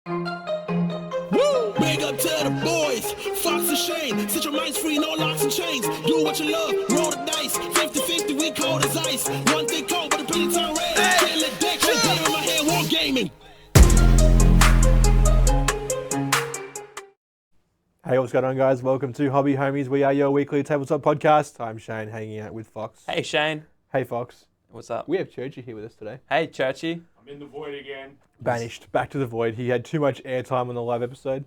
Woo! Big up to the boys, Fox and Shane. Set your minds free, no locks and chains. Do what you love, roll the dice. 50-50, we cold as ice. One thing cold, but the pretty turn red. Can't let that shit get in my head, Wargaming. Hey, what's going on, guys? Welcome to Hobby Homies. We are your weekly tabletop podcast. I'm Shane, hanging out with Fox. Hey, Shane. Hey, Fox. What's up? We have Churchy here with us today. Hey, Churchy. I'm in the void again. Banished back to the void. He had too much airtime on the live episode,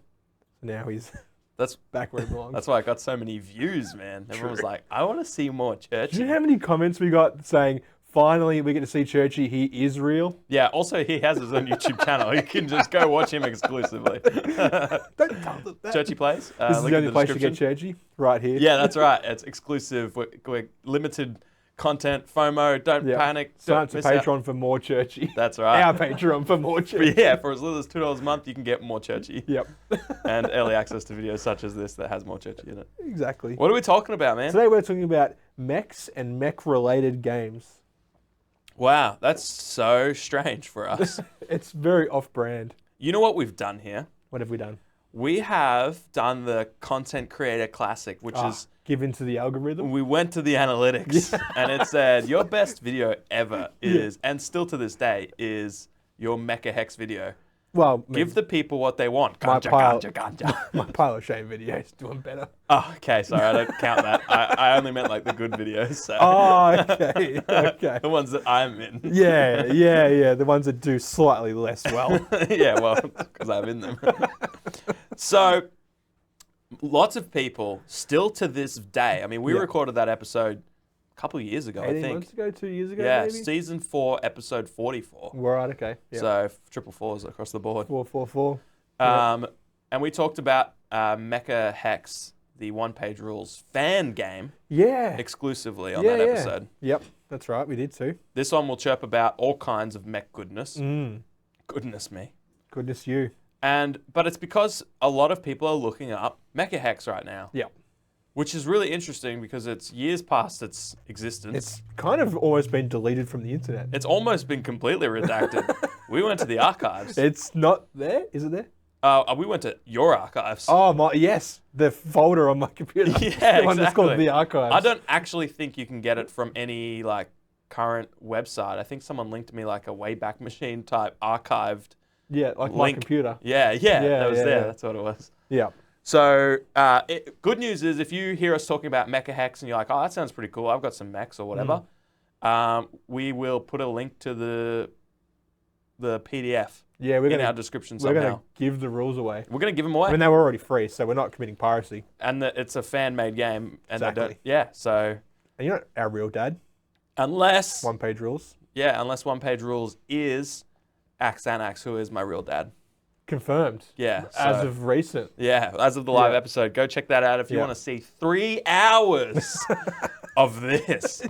so now he's That's back where he belongs. that's why I got so many views, man. Everyone was like, I want to see more Do you Churchy. know how many comments we got saying, finally we get to see Churchy, he is real? Yeah, also he has his own YouTube channel. You can just go watch him exclusively. Don't tell them that. Churchy Plays. This is link the in only place to get description. Churchy, right here. Yeah, that's right. It's exclusive. We're limited content, FOMO, don't Yeah. panic. Sign Don't up to miss out. Patreon for more Churchy. That's right. Our Patreon for more Churchy. Yeah, for as little as $2 a month, you can get more Churchy. Yep. And early access to videos such as this that has more Churchy in it. Exactly. What are we talking about, man? Today we're talking about mechs and mech-related games. Wow, that's so strange for us. It's very off-brand. You know what we've done here? What have we done? We have done the Content Creator Classic, which is, Give in to the algorithm. we went to the analytics and it said your best video ever is, and still to this day, is your Mecha Hex video. Well, Give the people what they want. My Ganja, pile- ganja, ganja. my pile of shame video is doing better. Oh, okay, sorry, I don't count that. I only meant like the good videos. So. Oh, okay, okay. The ones that I'm in. Yeah. The ones that do slightly less well. Yeah, well, because I'm in them. So, lots of people still to this day. I mean, we Yeah. recorded that episode a couple of years ago, I 18 think. months ago, 2 years ago, Yeah, maybe? season 4, episode 44. Right, okay. Yeah. So triple fours across the board. 444. And we talked about Mecha Hex, the one-page rules fan game, Yeah. exclusively on that episode. Yep, that's right. We did too. This one will chirp about all kinds of mech goodness. Mm. Goodness me. Goodness you. But it's because a lot of people are looking up Mecha Hex right now. Yep. Which is really interesting because it's years past its existence. It's kind of almost been deleted from the internet. It's almost been completely redacted. We went to the archives. It's not there? Is it there? We went to your archives. Oh, yes. The folder on my computer. Yeah, The one that's called exactly. the archives. I don't actually think you can get it from any like current website. I think someone linked me like a Wayback Machine type archived. Yeah, like my link. computer. Yeah, that was yeah, there. yeah. That's what it was. Yeah. So, good news is if you hear us talking about Mecha Hex and you're like, oh, that sounds pretty cool, I've got some mechs or whatever, we will put a link to the PDF Yeah, we're in gonna our description we're somehow. gonna give the rules away. We're going to give them away. I mean, they were already free, so we're not committing piracy. And it's a fan-made game. And they don't, Exactly. yeah, so And you're not our real dad. unless One-page rules. One Page Rules is Axanax, who is my real dad. Confirmed. Yeah. As so- of recent. Yeah, as of the live Yeah. episode. Go check that out if you Yeah. want to see 3 hours of this.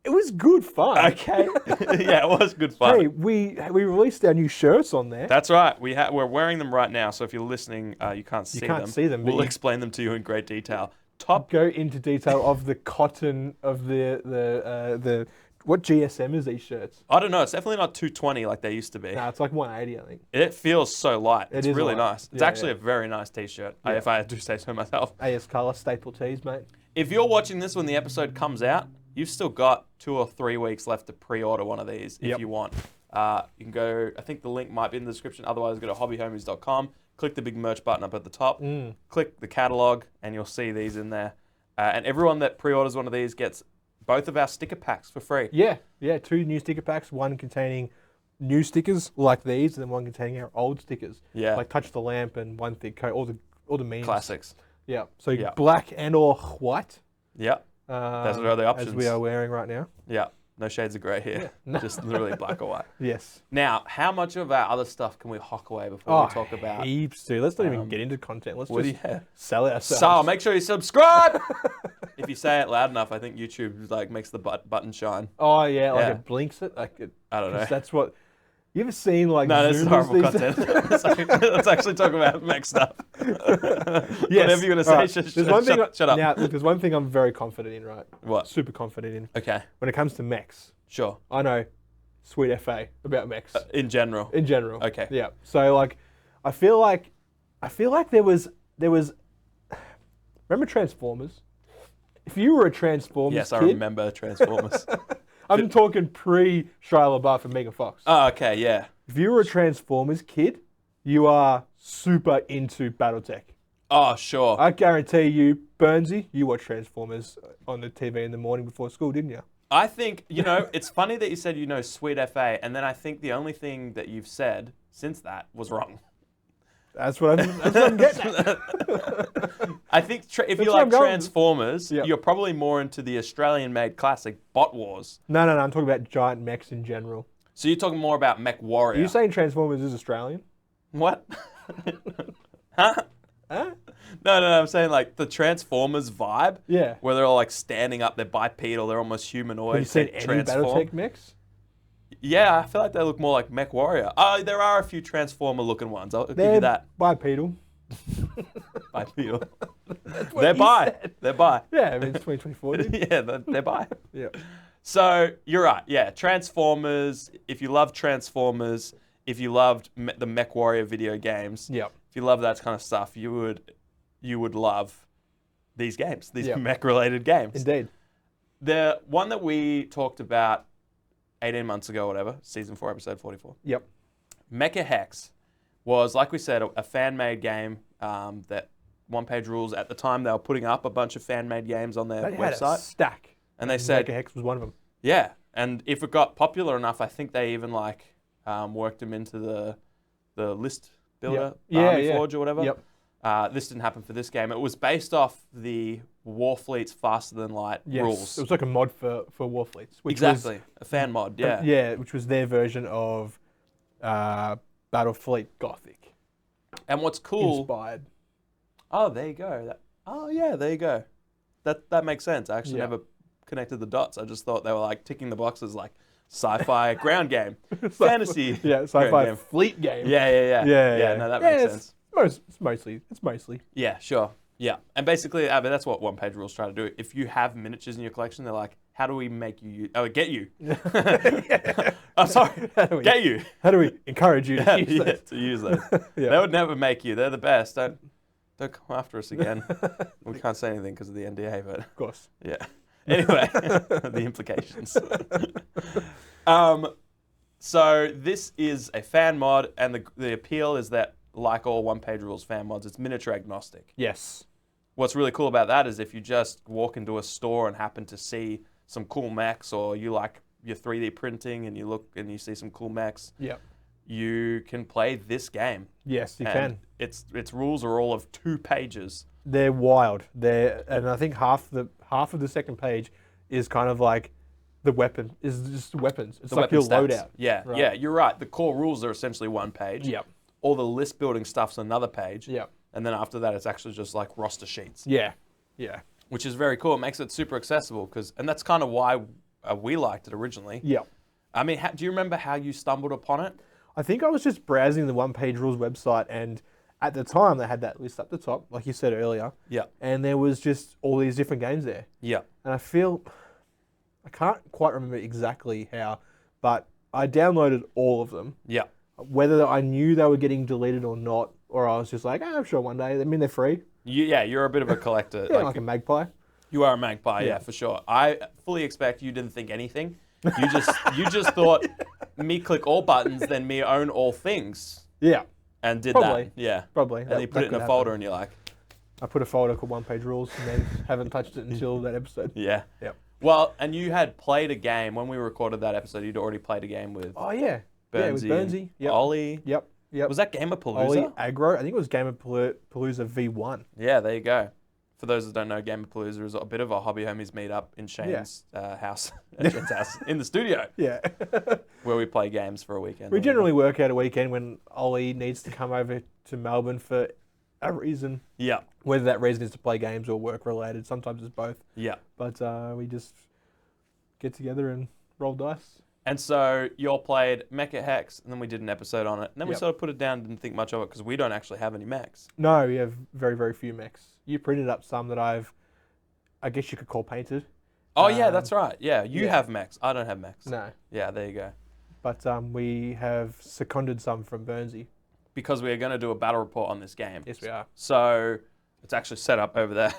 It was good fun. Okay. Yeah, it was good fun. Hey, we released our new shirts on there. That's right. We're wearing them right now, so if you're listening, you can't see them. can't see them, but We'll you- explain them to you in great detail. Top. Go into detail of the cotton of the what GSM is these shirts? I don't know. It's definitely not 220 like they used to be. Nah, it's like 180, I think. It feels so light. It's is really light. nice. It's Yeah, actually yeah. a very nice t-shirt, Yeah. if I do say so myself. AS Color staple tees, mate. If you're watching this when the episode comes out, you've still got 2 or 3 weeks left to pre-order one of these if Yep. you want. You can go, I think the link might be in the description. Otherwise, go to hobbyhomies.com, click the big merch button up at the top, click the catalog, and you'll see these in there. And everyone that pre-orders one of these gets both of our sticker packs for free. Yeah, 2 new sticker packs, one containing new stickers like these, and then one containing our old stickers. Yeah. Like Touch the Lamp and One Thick Coat, all the memes. Classics. Yeah. So Yeah. black and or white. Yeah. Those are the options. As we are wearing right now. Yeah. No shades of grey here. No. Just literally black or white. Yes. Now, how much of our other stuff can we hock away before we talk about? heaps too. Let's not even get into content. Let's just Yeah. sell it ourselves. So make sure you subscribe. If you say it loud enough, I think YouTube like makes the button shine. Oh yeah, like Yeah. it blinks it. Like it, I don't know. 'cause that's what. You ever seen like? No, this is Zoomers horrible these days? content. Let's actually talk about mech stuff. Yes. Whatever you're going to say, All right. shut up. Now, look, there's one thing I'm very confident in, right? What? Super confident in. Okay, When it comes to mechs, sure. I know sweet FA about mechs In general. in general. Okay. Yeah. So like, I feel like there was. Remember Transformers? If you were a Transformers Yes, kid, I remember Transformers. I'm talking pre Shia LaBeouf and Megan Fox. Oh, okay, yeah. If you were a Transformers kid, you are super into BattleTech. Oh, sure. I guarantee you, Burnsy, you watched Transformers on the TV in the morning before school, didn't you? I think, it's funny that you said Sweet FA, and then I think the only thing that you've said since that was wrong. That's what I'm getting at. I think if you where like I'm going. Transformers, Yep. you're probably more into the Australian-made classic Bot Wars. No, I'm talking about giant mechs in general. So you're talking more about Mech Warrior. Are you saying Transformers is Australian? What? Huh? Huh? No, I'm saying like the Transformers vibe. Yeah. Where they're all like standing up, they're bipedal, they're almost humanoid. Have you seen they any transform. BattleTech mechs? Yeah, I feel like they look more like Mech Warrior. Oh, there are a few Transformer-looking ones. I'll give They're you that. bipedal. Bipedal. what They're you bi. said. They're bi. Yeah, I mean, it's 2024. Dude. Yeah, they're bi. Yeah. So you're right. Yeah, Transformers. If you love Transformers, if you loved the Mech Warrior video games, Yep. if you love that kind of stuff, you would love these games, these Yep. mech-related games. Indeed. The one that we talked about 18 months ago, whatever, season 4, episode 44. Yep. Mecha Hex was, like we said, a fan-made game that One Page Rules, at the time, they were putting up a bunch of fan-made games on their They had a website. stack. And they said, Mecha Hex was one of them. yeah, and if it got popular enough, I think they even worked them into the list builder, Army Forge or whatever. Yep. This didn't happen for this game. It was based off the Warfleet's Faster Than Light Yes. rules. It was like a mod for Warfleets. Which Exactly, a fan mod, yeah. Yeah, which was their version of Battlefleet Gothic. And what's cool... Inspired. Oh, there you go. There you go. That makes sense. I actually Yeah. never connected the dots. I just thought they were like ticking the boxes like sci-fi ground game, fantasy Yeah, sci-fi ground game. fleet game. Yeah, no, that makes sense. It's mostly. Yeah, sure. Yeah. And basically, I mean, that's what One Page Rules try to do. If you have miniatures in your collection, they're like, how do we make you get you? I'm sorry, get you. How do we encourage you to use those? To use those. Yeah. They would never make you. They're the best. Don't come after us again. We can't say anything because of the NDA, but Of course. yeah. Anyway, the implications. So this is a fan mod, and the appeal is that, like all One Page Rules fan mods, it's miniature agnostic. Yes. What's really cool about that is if you just walk into a store and happen to see some cool mechs, or you like your 3D printing and you look and you see some cool mechs, Yep. you can play this game. Yes, you And can. its rules are all of 2 pages. They're wild. And I think half of the second page is kind of like the weapon. Is just weapons. It's The like weapon your stats. loadout. Yeah, Right. yeah, you're right. The core rules are essentially 1 page. Yep. All the list building stuff's another page. Yep. And then after that, it's actually just like roster sheets, Yeah. Yeah. which is very cool. It makes it super accessible and that's kind of why we liked it originally. Yep. I mean, do you remember how you stumbled upon it? I think I was just browsing the One Page Rules website, and at the time they had that list up the top, like you said earlier. Yeah. And there was just all these different games there. Yeah. And I can't quite remember exactly how, but I downloaded all of them. Yeah. Whether I knew they were getting deleted or not, or I was just like, I'm sure one day. I mean, they're free. You're a bit of a collector. Yeah, like a magpie. You are a magpie, yeah, for sure. I fully expect you didn't think anything. You just thought me click all buttons, then me own all things, Yeah, and did Probably. that. Yeah. probably. And then you put it in a folder, and you're like, I put a folder called One Page Rules, and then haven't touched it until that episode. yeah. Yep. Well, and you had played a game when we recorded that episode. You'd already played a game with Oh yeah, yeah, with Burnsy, Burnsy. and Yep. Ollie. Yep. Was that Gamer Ollie Palooza? Aggro. I think it was Game of Palooza V1. Yeah, there you go. For those that don't know, Gamer Palooza is a bit of a hobby homies meetup in Shane's house, at Shane's house, in the studio, Yeah. where we play games for a weekend. We generally work out a weekend when Ollie needs to come over to Melbourne for a reason. Yeah, Whether that reason is to play games or work related. Sometimes it's both. yeah. But we just get together and roll dice. And so you all played Mecha Hex, and then we did an episode on it. And then we Yep. sort of put it down, didn't think much of it, because we don't actually have any mechs. No, we have very, very few mechs. You printed up some that I guess you could call painted. Oh, yeah, that's right. Yeah, you yeah. have mechs. I don't have mechs. No. Yeah, there you go. But we have seconded some from Burnsy. because we are going to do a battle report on this game. Yes, we are. So it's actually set up over there.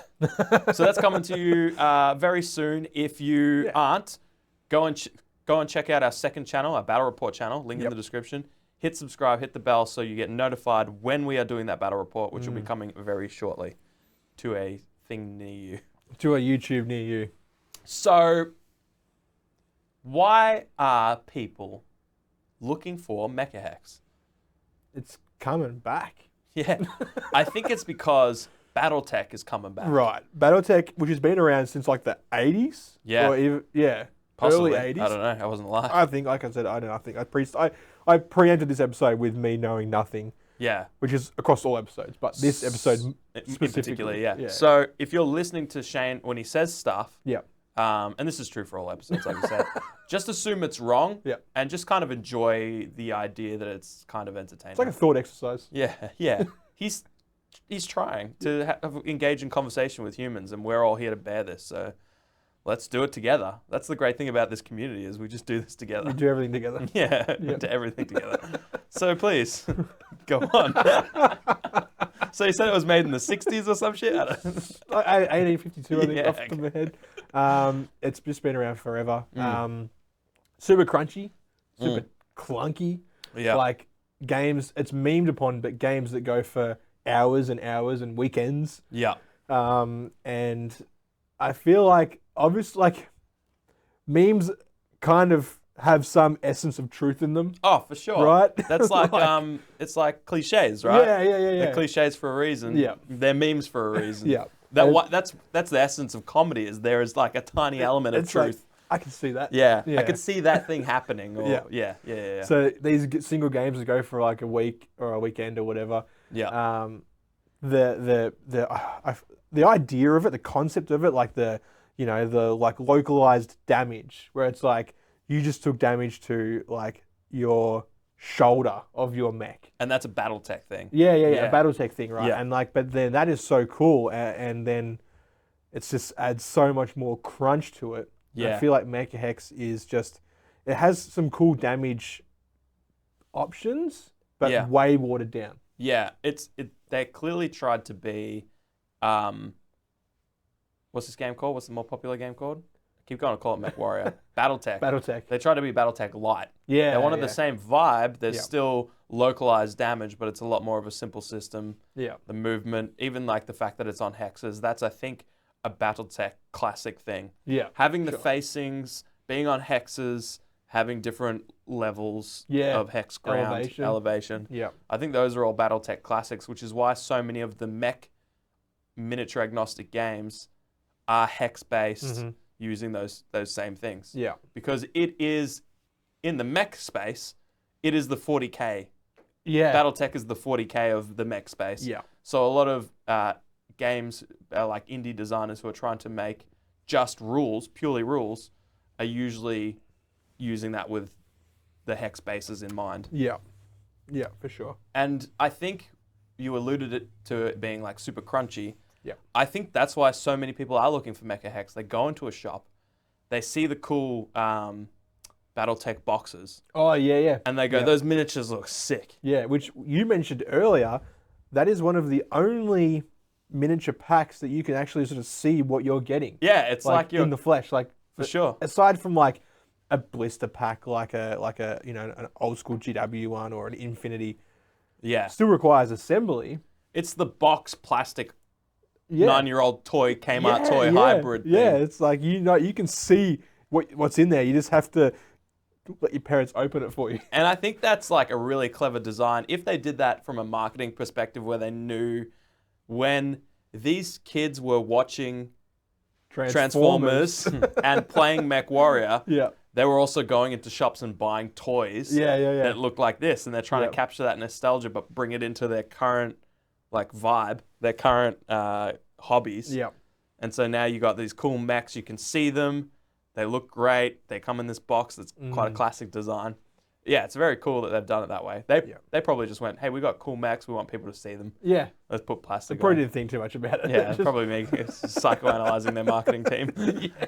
So that's coming to you very soon. If you aren't, go and check out our second channel, our battle report channel. Link in the description. Hit subscribe, hit the bell so you get notified when we are doing that battle report, which will be coming very shortly to a thing near you. To a YouTube near you. So, why are people looking for MechaHex? It's coming back. Yeah, I think it's because BattleTech is coming back. Right. BattleTech, which has been around since like the 80s? Yeah. Or even, Possibly. early 80s. I don't know. I wasn't alive. I think, like I said, I don't know. I think I preempted this episode with me knowing nothing, Yeah. which is across all episodes, but this episode In specifically. particular, yeah. So if you're listening to Shane when he says stuff, Yeah. and this is true for all episodes, like you said, just assume it's wrong, Yeah. and just kind of enjoy the idea that it's kind of entertaining. It's like a thought exercise. Yeah. He's trying to engage in conversation with humans, and we're all here to bear this. So let's do it together. That's the great thing about this community is we just do this together. We do everything together. Yeah, we do everything together. So please, go on. So you said it was made in the 60s or some shit? I don't know. 1852, I think, Yeah, off the top of my head. It's just been around forever. Super crunchy, super clunky. Yeah. Like games, it's memed upon, but games that go for hours and hours and weekends. Yeah. And I feel like, obviously, like memes kind of have some essence of truth in them. Oh, for sure. Right? That's like, it's like cliches, right? Yeah. They're cliches for a reason. Yeah. They're memes for a reason. Yeah. That's the essence of comedy is there is like a tiny element of It's like, truth. I can see that. Yeah. I could see that thing happening. Or, Yeah. Yeah. So these single games that go for like a week or a weekend or whatever. Yeah. The idea of it, the concept of it, like the like localized damage, where it's like you just took damage to like your shoulder of your mech. And that's a BattleTech thing. Yeah. A BattleTech thing, right? Yeah. And like, but then that is so cool, and then it's just adds so much more crunch to it. Yeah. I feel like Mecha Hex is just, it has some cool damage options, but way watered down. Yeah, they clearly tried to be, what's this game called? What's the more popular game called? I keep going to call it Mech Warrior. BattleTech. BattleTech. They tried to be BattleTech light. Yeah. They wanted the same vibe. There's Yeah. still localized damage, but it's a lot more of a simple system. Yeah. The movement, even like the fact that it's on hexes, that's, I think, a BattleTech classic thing. Yeah. Having the facings, being on hexes, having different levels of hex ground, elevation. Yeah. I think those are all BattleTech classics, which is why so many of the mech miniature agnostic games are hex based using those same things. Yeah. Because it is in the mech space, it is the 40K. Yeah. BattleTech is the 40K of the mech space. Yeah. So a lot of games like indie designers who are trying to make just rules, purely rules, are usually using that with the hex bases in mind. Yeah. Yeah, for sure. And I think you alluded to it being like super crunchy. Yeah. I think that's why so many people are looking for Mecha Hex. They go into a shop, they see the cool BattleTech boxes. Oh, yeah. And they go, those miniatures look sick. Yeah, which you mentioned earlier, that is one of the only miniature packs that you can actually sort of see what you're getting. Yeah, it's like you're in the flesh, like for sure. Aside from like a blister pack, like a an old school GW one or an Infinity, still requires assembly. It's the box plastic 9-year-old toy Kmart toy hybrid thing. Yeah, it's like you can see what's in there. You just have to let your parents open it for you. And I think that's like a really clever design. If they did that from a marketing perspective where they knew when these kids were watching Transformers and playing Mech Warrior, they were also going into shops and buying toys that look like this, and they're trying to capture that nostalgia but bring it into their current like vibe, their current hobbies. Yeah. And so now you got these cool mechs, you can see them, they look great, they come in this box that's quite a classic design. Yeah, it's very cool that they've done it that way. They probably just went, hey, we got cool mechs, we want people to see them. Yeah. Let's put plastic They probably on. didn't think too much about it. Yeah, probably psychoanalyzing their marketing team.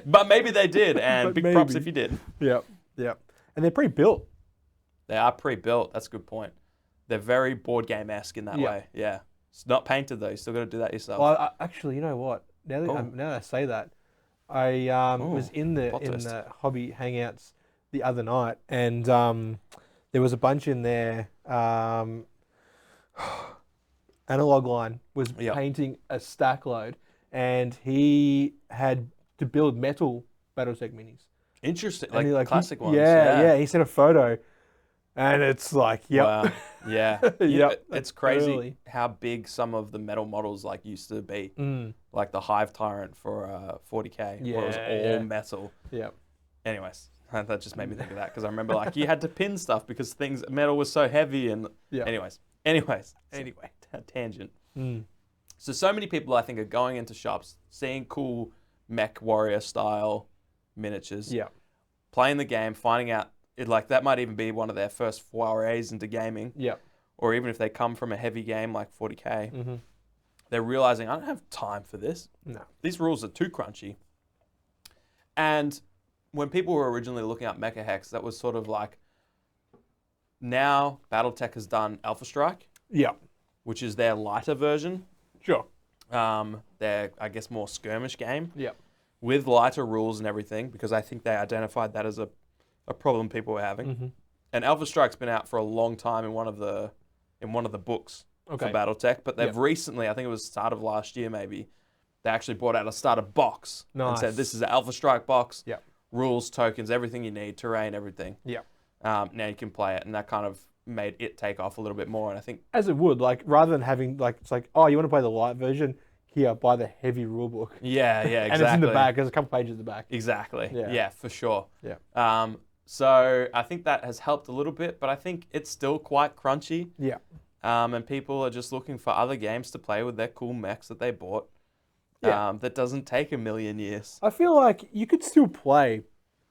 But maybe they did, and big props if you did. Yeah. And they're pre-built. They are pre-built, that's a good point. Yeah. very board game-esque in that Yeah. way. Yeah. It's not painted though. You still got to do that yourself. Well, actually, you know what? Now Oh. that I say that, I was in plot twist. the hobby hangouts the other night, and there was a bunch in there. Analog Line was Yep. painting a stack load, and he had to build metal BattleTech minis. Interesting. And Like he, classic ones. Yeah. He sent a photo, and it's like, yep. Wow. Yeah. Yep, It's that's crazy early. how big some of the metal models like used to be. Mm. Like the Hive Tyrant for 40k, where it was all Yeah. metal. Yep. Anyways, that just made me think of that because I remember like you had to pin stuff because metal was so heavy and. Yeah. Anyways, tangent. Mm. So many people I think are going into shops, seeing cool mech warrior style miniatures, Yeah. playing the game, finding out it like that might even be one of their first forays into gaming, Yeah. or even if they come from a heavy game like 40k, Mm-hmm. they're realizing I don't have time for this. No. These rules are too crunchy. And when people were originally looking up Mecha Hex, that was sort of like now BattleTech has done Alpha Strike, Yeah. which is their lighter version. Sure. Their, I guess, more skirmish game Yeah. with lighter rules and everything, because I think they identified that as a problem people were having. Mm-hmm. And Alpha Strike's been out for a long time in one of the books Okay. for BattleTech, but they've Yeah. recently, I think it was start of last year maybe, they actually brought out a starter box and Nice. said this is an Alpha Strike box, Yeah. rules, tokens, everything you need, terrain, everything. Yeah. Now you can play it, and that kind of made it take off a little bit more. And I think As it would, like, rather than having, like, it's like, oh, you want to play the light version? Here, buy the heavy rule book. yeah, exactly. And it's in the back. There's a couple pages at the back. Exactly. Yeah. Yeah, for sure. Yeah. So I think that has helped a little bit, but I think it's still quite crunchy. Yeah. And people are just looking for other games to play with their cool mechs that they bought. Yeah. That doesn't take a million years. I feel like you could still play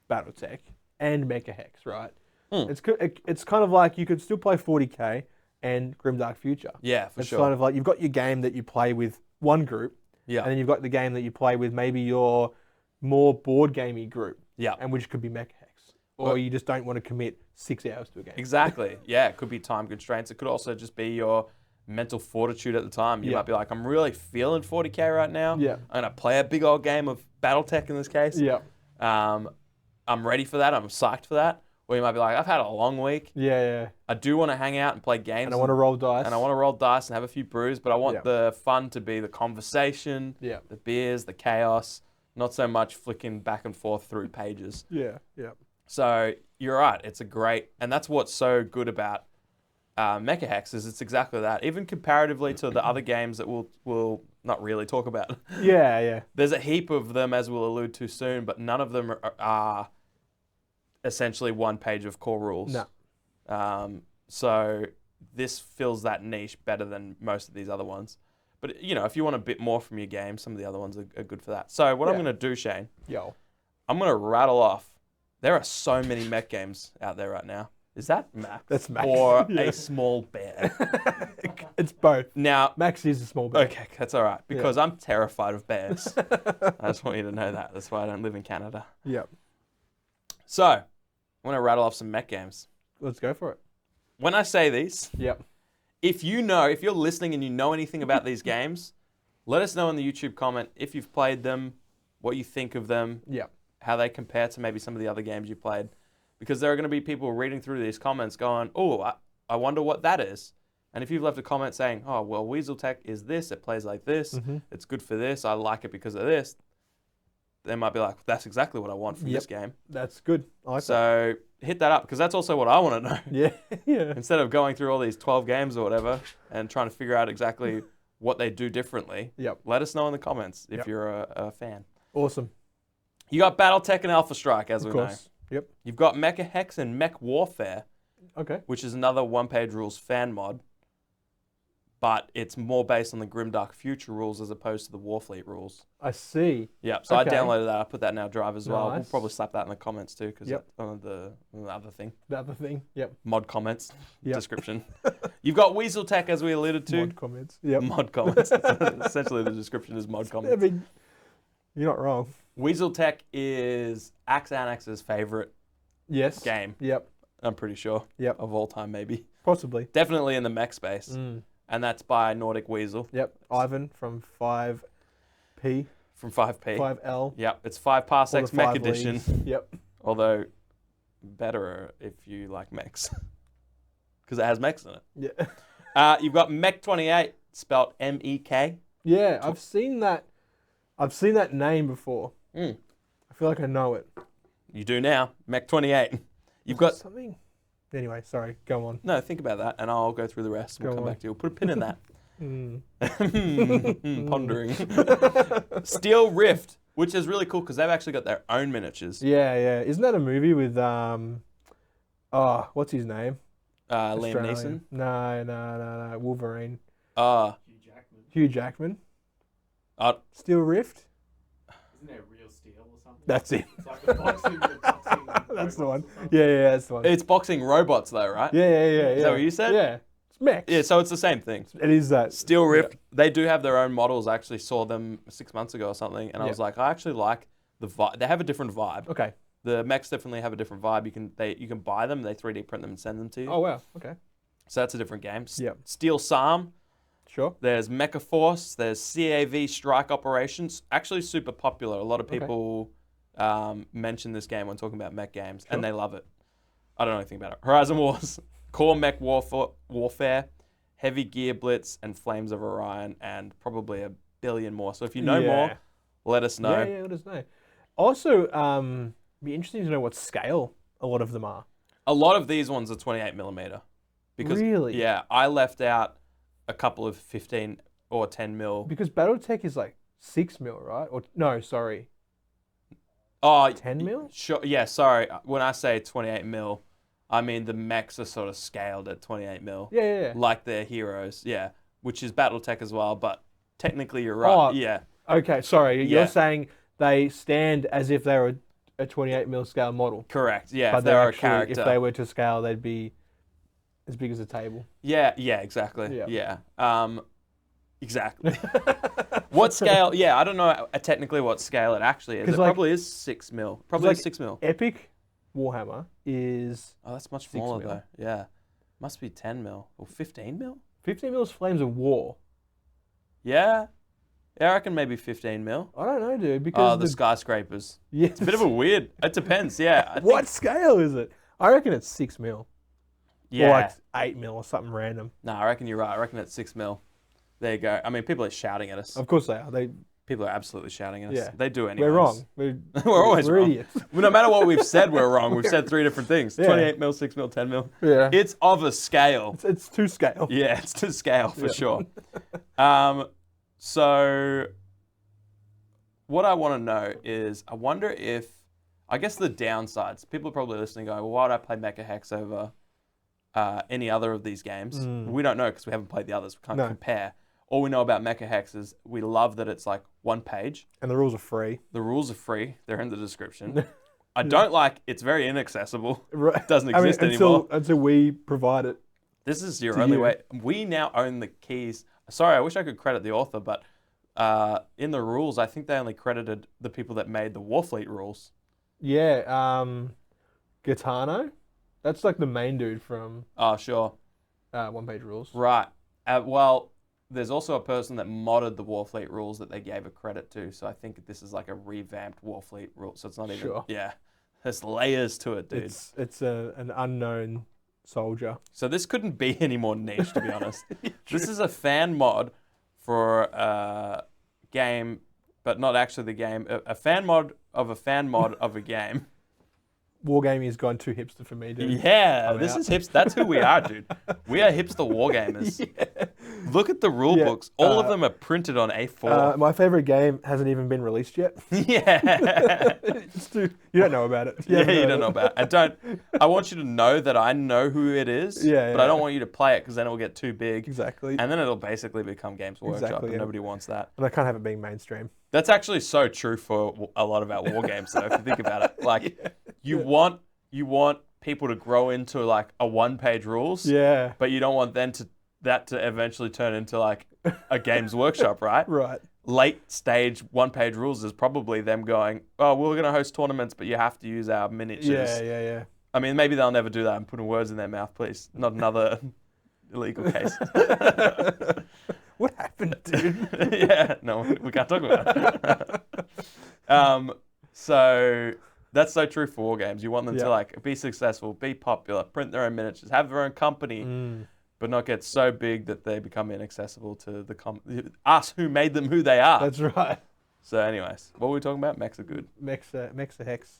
BattleTech and Mecha Hex, right? It's kind of like you could still play 40k and Grimdark Future. Yeah, for It's sure. kind of like you've got your game that you play with one group, Yeah. and then you've got the game that you play with maybe your more board gamey group, Yeah. and which could be Mecha Hex, or Well- you just don't want to commit 6 hours to a game. Exactly. Yeah, it could be time constraints. It could also just be your mental fortitude at the time. You Yeah. might be like, I'm really feeling 40k right now. Yeah. I'm gonna play a big old game of BattleTech in this case. Yeah. I'm ready for that. I'm psyched for that. Or you might be like, I've had a long week. Yeah. I do want to hang out and play games. And I want to roll dice. and I want to roll dice and have a few brews, but I want Yeah. the fun to be the conversation, Yeah. the beers, the chaos, not so much flicking back and forth through pages. Yeah. So you're right. It's a great, and that's what's so good about Mecha Hex is it's exactly that. Even comparatively to the other games that we'll not really talk about. Yeah. There's a heap of them, as we'll allude to soon, but none of them are essentially one page of core rules. No. So this fills that niche better than most of these other ones. But, you know, if you want a bit more from your game, some of the other ones are good for that. So what I'm Yeah. going to do, Shane, Yo. I'm going to rattle off. There are so many mech games out there right now. Is that Max? That's Max. Or Yeah. a small bear? It's both. Now, Max is a small bit. okay, that's all right. Because I'm terrified of bears. I just want you to know that. That's why I don't live in Canada. Yeah. So, I'm going to rattle off some mech games. Let's go for it. When I say these, Yep. if you're listening and you know anything about these games, let us know in the YouTube comment if you've played them, what you think of them, Yep. how they compare to maybe some of the other games you played. Because there are going to be people reading through these comments going, oh, I wonder what that is. And if you've left a comment saying, oh, well, WeaselTech is this, it plays like this, it's good for this, I like it because of this, they might be like, that's exactly what I want from this game. That's good. I like that. So hit that up, because that's also what I want to know. Yeah. Instead of going through all these 12 games or whatever and trying to figure out exactly what they do differently, Yep. let us know in the comments if Yep. you're a fan. Awesome. You got BattleTech and Alpha Strike, as Of we know. course. Yep. You've got Mecha Hex and Mech Warfare, Okay. which is another one-page rules fan mod, but it's more based on the Grimdark Future rules as opposed to the Warfleet rules. I see. Yeah, so Okay. I downloaded that. I put that in our drive as well. We'll Nice. probably slap that in the comments too, because Yep. that's the other thing. The other thing. Yep. Mod comments, Yep. description. You've got WeaselTech, as we alluded to. Mod comments. Yep. Mod comments. Essentially, the description is mod I comments. mean, you're not wrong. WeaselTech is Axe Annex's favorite Yes. game, Yep. I'm pretty sure, Yep. of all time, maybe. Possibly. Definitely in the mech space. Mm. And that's by Nordic Weasel Yep. Ivan from 5P, from 5P. 5L. Yep, it's 5 all parsecs the mech 5 edition. leagues. Yep. Although, better if you like mechs. Because it has mechs in it. Yeah. You've got Mech 28, spelled MEK. Yeah, I've seen that. I've seen that name before. Mm. I feel like I know it. You do now. Mech 28. You've got... something. Anyway, sorry. Go on. No, think about that, and I'll go through the rest. We'll Go come on. back to you. We'll put a pin in that. Mm. Pondering. Steel Rift, which is really cool because they've actually got their own miniatures. Yeah, yeah. Isn't that a movie with what's his name? Liam Australian. Neeson. No. Wolverine. Hugh Jackman. Uh, Steel Rift. Isn't there real steel or something? That's it. It's like the boxing. That's the one. robots or something. Yeah, that's the one. it's boxing robots, though, right? Yeah. Is that what you said? Yeah. It's mechs. Yeah, so it's the same thing. It is that. Steel Rift, they do have their own models. I actually saw them 6 months ago or something, and I Yeah. was like, I actually like the vibe. They have a different vibe. Okay. The mechs definitely have a different vibe. You can buy them, they 3D print them and send them to you. Oh wow. Okay. So that's a different game. Yep. Steel Psalm. Sure. There's Mecha Force. There's CAV Strike Operations. Actually, super popular. A lot of people mention this game when talking about mech games, and they love it. I don't know anything about it. Horizon Wars, Core Mech Warfare, Heavy Gear Blitz, and Flames of Orion, and probably a billion more. So if you know more, let us know. Yeah, let us know. Also, be interesting to know what scale a lot of them are. A lot of these ones are 28mm. Because, Really? Yeah, I left out a couple of 15 or 10 mil. Because BattleTech is like 6 mil, right? Or no, sorry, Oh, 10 mil? Sure. Yeah, sorry. When I say 28 mil, I mean the mechs are sort of scaled at 28 mil. Yeah. Like their heroes, yeah. Which is BattleTech as well, but technically you're right. Oh, yeah. Okay, sorry. Yeah. You're saying they stand as if they were a 28 mil scale model. Correct. Yeah. But If they were a actually, character. if they were to scale, they'd be as big as a table. Yeah, exactly. Yeah. Yeah. Exactly. What scale? Yeah, I don't know technically what scale it actually is. It probably is 6 mil. Probably like 6 mil. Epic Warhammer is Oh, that's much 6 smaller mil. though. Yeah. Must be 10 mil or 15 mil? 15 mil is Flames of War. Yeah. Yeah, I reckon maybe 15 mil. I don't know, dude, because Oh, the skyscrapers. yeah, It's a bit of a weird. It depends. Yeah. I what think- scale is it? I reckon it's 6 mil. Yeah. Or like 8 mil or something random. No, I reckon you're right. I reckon it's 6 mil. There you go. I mean, people are shouting at us. Of course they are. People are absolutely shouting at us. Yeah. They do anyway. We're wrong. We're always wrong. idiots. Well, no matter what we've said, we're wrong. We've said 3 different things. Yeah. 28 mil, 6 mil, 10 mil. Yeah. It's of a scale. It's to scale. Yeah, it's to scale for Yeah. sure. So what I want to know is, I wonder if, I guess the downsides, people are probably listening going, well, why would I play Mecha Hex over any other of these games? We don't know because we haven't played the others. We can't compare. All we know about Mecha Hex is we love that it's like one page. And the rules are free. The rules are free. They're in the description. I don't like, it's very inaccessible. Right. It doesn't exist until, anymore. Until we provide it. This is your to only you. way. We now own the keys. Sorry, I wish I could credit the author, but in the rules, I think they only credited the people that made the Warfleet rules. Yeah. Gitano. That's like the main dude from Oh, sure. One Page Rules. Right. Well, there's also a person that modded the Warfleet rules that they gave a credit to. So I think this is like a revamped Warfleet rule. So it's not even. Sure. Yeah. There's layers to it, dude. It's an unknown soldier. So this couldn't be any more niche, to be honest. This is a fan mod for a game, but not actually the game. A fan mod of a game. Wargaming has gone too hipster for me, dude. Yeah, I'm this out. is hipster. That's who we are, dude. We are hipster wargamers. Yeah. Look at the rule Yeah, books. All of them are printed on A4. My favorite game hasn't even been released yet. Yeah. You don't know about it. Yeah, you don't know about it. I want you to know that I know who it is, Yeah, but I yeah. don't want you to play it because then it'll get too big. Exactly. And then it'll basically become Games Workshop, Exactly, and yeah. nobody wants that. And I can't have it being mainstream. That's actually so true for a lot of our war games, though, if you think about it. Like, you want people to grow into like a one-page rules, Yeah. but you don't want that to eventually turn into like a Games Workshop, right? Right. Late stage one-page rules is probably them going, oh, we're going to host tournaments, but you have to use our miniatures. Yeah. I mean, maybe they'll never do that. I'm putting words in their mouth, please. Not another illegal case. What happened, dude? Yeah, no, we can't talk about it. So that's so true for Wargames. You want them to like be successful, be popular, print their own miniatures, have their own company, but not get so big that they become inaccessible to the us who made them who they are. That's right. So anyways, what were we talking about? Mechs are good. Mecha Hex.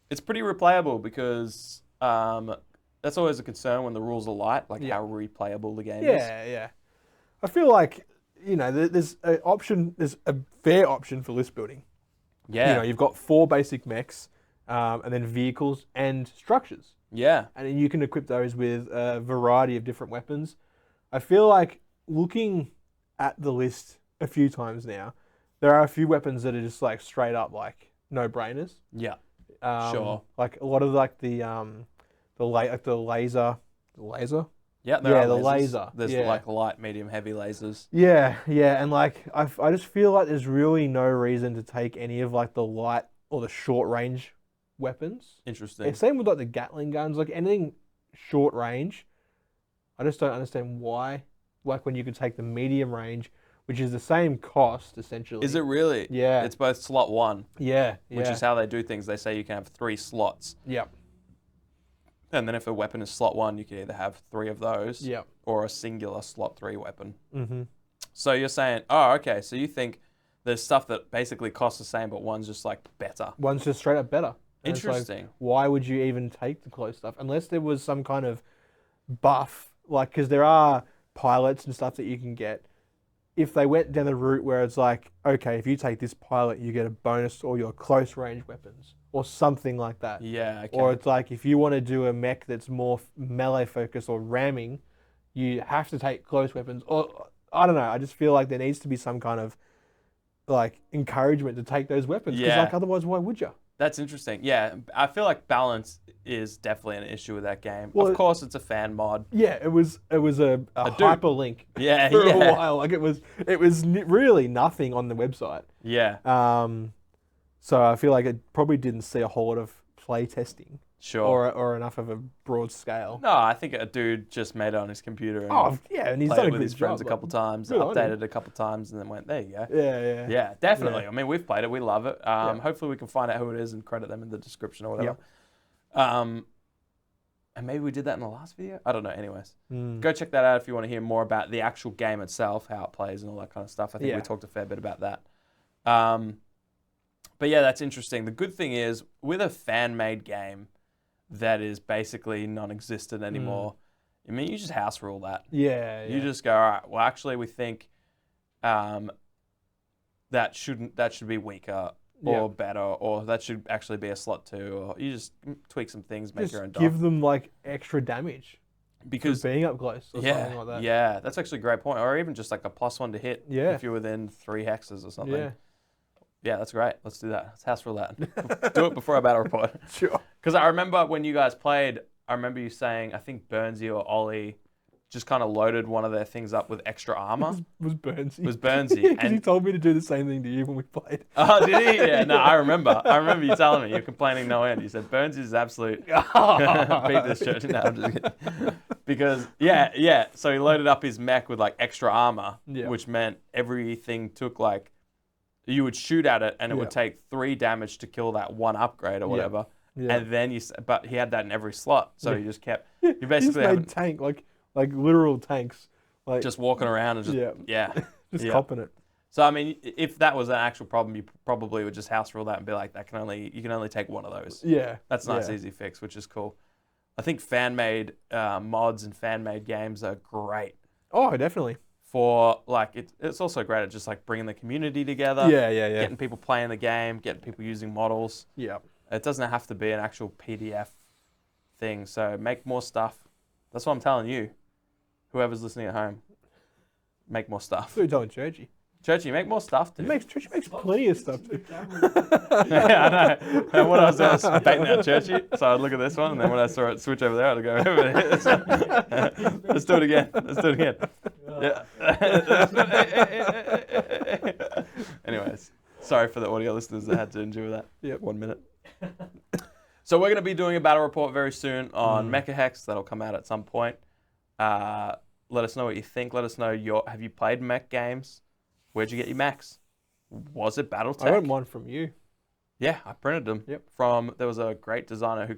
It's pretty replayable because that's always a concern when the rules are light, like how replayable the game is. Yeah. I feel like, you know, there's a fair option for list building. Yeah. You know, you've got 4 basic mechs, and then vehicles and structures. Yeah. And then you can equip those with a variety of different weapons. I feel like looking at the list a few times now, there are a few weapons that are just like straight up like no-brainers. Yeah. Sure. Like a lot of like the laser. Yeah, there are the lasers. laser. There's like light, medium, heavy lasers. Yeah, and like I just feel like there's really no reason to take any of like the light or the short range weapons. Interesting. Yeah, same with like the Gatling guns, like anything short range. I just don't understand why. Like when you could take the medium range, which is the same cost essentially. Is it really? Yeah. It's both slot 1. Yeah. Which is how they do things. They say you can have 3 slots. Yep. And then if a weapon is slot 1, you can either have 3 of those or a singular slot 3 weapon. Mm-hmm. So you're saying, oh, okay, so you think there's stuff that basically costs the same, but one's just like better. One's just straight up better. And Interesting. Like, why would you even take the close stuff? Unless there was some kind of buff, like, because there are pilots and stuff that you can get. If they went down the route where it's like, okay, if you take this pilot, you get a bonus to all your close range weapons or something like that. Yeah, okay. Or it's like, if you want to do a mech that's more melee focused or ramming, you have to take close weapons. Or, I don't know, I just feel like there needs to be some kind of, like, encouragement to take those weapons. Because, like, otherwise, why would you? That's interesting. Yeah, I feel like balance is definitely an issue with that game. Well, of course, it's a fan mod. Yeah, it was a hyperlink. Yeah, for a while. Like it was really nothing on the website. Yeah. So I feel like it probably didn't see a whole lot of play testing. Sure. Or enough of a broad scale. No, I think a dude just made it on his computer. And and he's played done it a with good his friends job, a couple times, updated a couple times, and then went, there you go. Yeah. Yeah, definitely. I mean, we've played it. We love it. Hopefully we can find out who it is and credit them in the description or whatever. And maybe we did that in the last video? I don't know. Anyways, go check that out if you want to hear more about the actual game itself, how it plays and all that kind of stuff. I think we talked a fair bit about that. But yeah, that's interesting. The good thing is, with a fan-made game that is basically non-existent anymore, I mean, you just house rule that. Yeah. You just go, all right, well, actually, we think that should be weaker or better, or that should actually be a slot 2, or you just tweak some things, make Just your own give dock. them like extra damage Because for being up close or something like that. Yeah, that's actually a great point. Or even just like a +1 to hit if you're within 3 hexes or something. Yeah, that's great. Let's do that. Let's house rule that. Do it before our battle report. Sure. Because I remember when you guys played, I remember you saying, I think Burnsy or Ollie just kind of loaded one of their things up with extra armor. Was Burnsy. Was Burnsy. Yeah, because he told me to do the same thing to you when we played. Oh, did he? Yeah, no, I remember. I remember you telling me. You're complaining no end. You said, Burnsy is absolute. Beat this church. No, I'm just kidding. Because, so he loaded up his mech with like extra armor, which meant everything took like, you would shoot at it and it would take 3 damage to kill that 1 upgrade or whatever. And then but he had that in every slot. So he just kept, you basically he just made tank, like literal tanks. Like just walking around and just, just copping it. So, I mean, if that was an actual problem, you probably would just house rule that and be like, you can only take 1 of those. Yeah. That's a nice, easy fix, which is cool. I think fan-made mods and fan-made games are great. Oh, definitely. For, like, it's also great at just, like, bringing the community together. Yeah. Getting people playing the game, getting people using models. Yeah. It doesn't have to be an actual PDF thing. So make more stuff. That's what I'm telling you. Whoever's listening at home, make more stuff. That's what you're telling Churchy. Churchy, make more stuff, dude. Churchy makes plenty of stuff, too. Yeah, I know. And when I was baiting out Churchy, so I'd look at this one, and then when I saw it switch over there, I'd go over there. Let's do it again. Yeah. Anyways, sorry for the audio listeners that had to endure that. 1 minute. So we're going to be doing a battle report very soon on MechaHex. That'll come out at some point. Let us know what you think. Let us know have you played mech games? Where'd you get your mechs? Was it BattleTech? I got one from you. Yeah, I printed them. Yep. There was a great designer who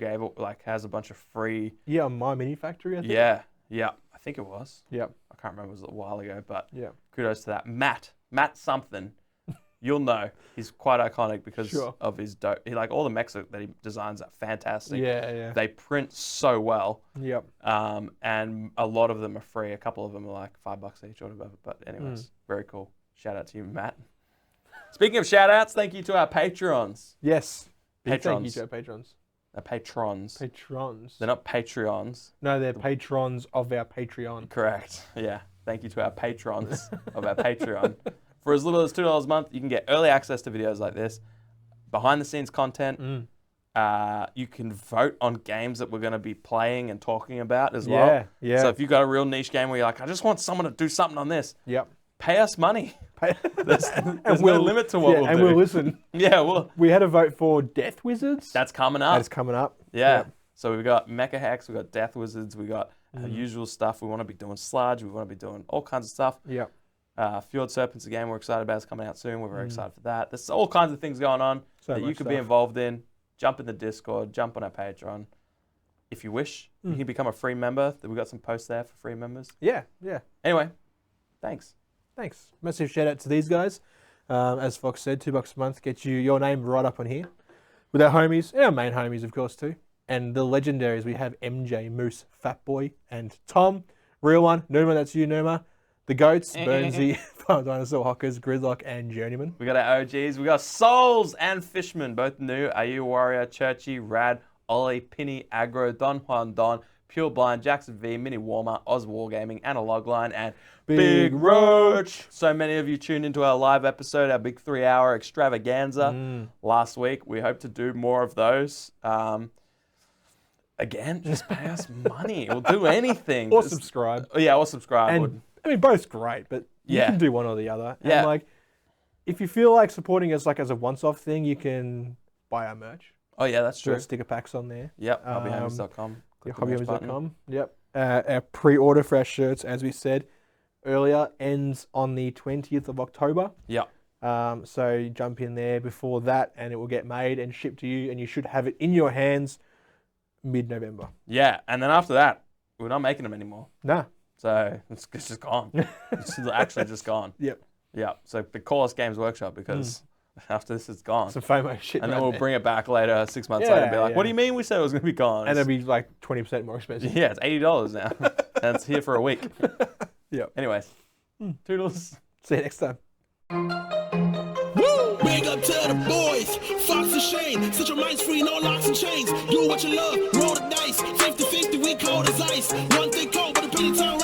has a bunch of free. Yeah, on My Mini Factory, I think. Yeah, I think it was. Yep. I can't remember. It was a while ago, but Yeah. kudos to that. Matt something. You'll know. He's quite iconic because of his dope. All the mechs that he designs are fantastic. Yeah. They print so well. Yep. And a lot of them are free. A couple of them are like $5 each or whatever. But anyways, very cool. Shout out to you, Matt. Speaking of shout outs, thank you to our Patrons. Yes. Thank you Patrons. to our patrons. Our patrons. Patrons. They're not Patreons. No, they're patrons of our Patreon. Correct. Yeah. Thank you to our patrons of our Patreon. For as little as $2 a month, you can get early access to videos like this, behind the scenes content. You can vote on games that we're going to be playing and talking about as well. Yeah. So if you've got a real niche game where you're like, I just want someone to do something on this, Yep. pay us money. There's no we'll- limit to what we'll and do. we'll listen. Yeah, We had a vote for Death Wizards. that's coming up. That is coming up. Yeah. Yep. So we've got Mecha Hex, we've got Death Wizards, we've got usual stuff. We want to be doing Sludge, we want to be doing all kinds of stuff. Yep. Fjord Serpent's a game we're excited about. It's coming out soon. We're very excited for that. There's all kinds of things going on that you much could be stuff. involved in. Jump in the Discord, jump on our Patreon. If you wish, you can become a free member. We've got some posts there for free members. Yeah. Anyway, thanks. Thanks. Massive shout out to these guys. As Fox said, $2 a month gets you your name right up on here. With our homies, and our main homies, of course, too. And the legendaries, we have MJ, Moose, Fatboy, and Tom. Real one, Numa, that's you, Numa. The Goats, Burnsy, Farm Dinosaur Hockers, Gridlock, and Journeyman. We got our OGs. We got Souls and Fishman, both new. AU Warrior, Churchy, Rad, Ollie, Pinny, Aggro, Don Juan Don, Pure Blind, Jackson V, Mini Warmer, Oz Wargaming, Analog Line, and Big Roach. So many of you tuned into our live episode, our big 3-hour extravaganza last week. We hope to do more of those. Again, just pay us money. We'll do anything. Or subscribe. Yeah, or subscribe. And, I mean, both's great, but you can do one or the other. Yeah. And, if you feel like supporting us, as a once-off thing, you can buy our merch. Oh, yeah, that's There true. are sticker packs on there. Yep, hobbyhomies.com. Hobbyhomies.com. Yep. Our pre-order for our shirts, as we said earlier, ends on the 20th of October. Yep. So jump in there before that, and it will get made and shipped to you, and you should have it in your hands mid-November. Yeah, and then after that, we're not making them anymore. Nah. So it's just gone. It's actually just gone. Yep. Yeah. So call us Games Workshop because after this, it's gone. Some FOMO shit. And then right we'll there. bring it back later, 6 months later, and be like, Yeah, what do you mean we said it was going to be gone? And it'll be 20% more expensive. Yeah, it's $80 now. And it's here for a week. Yep. Anyways, toodles. See you next time. Woo! Big up to the boys, Fox and Shane. Set your minds free, no locks and chains. Do what you love, roll the dice. 50-50, we cold as ice. One thing cold, but the penny turn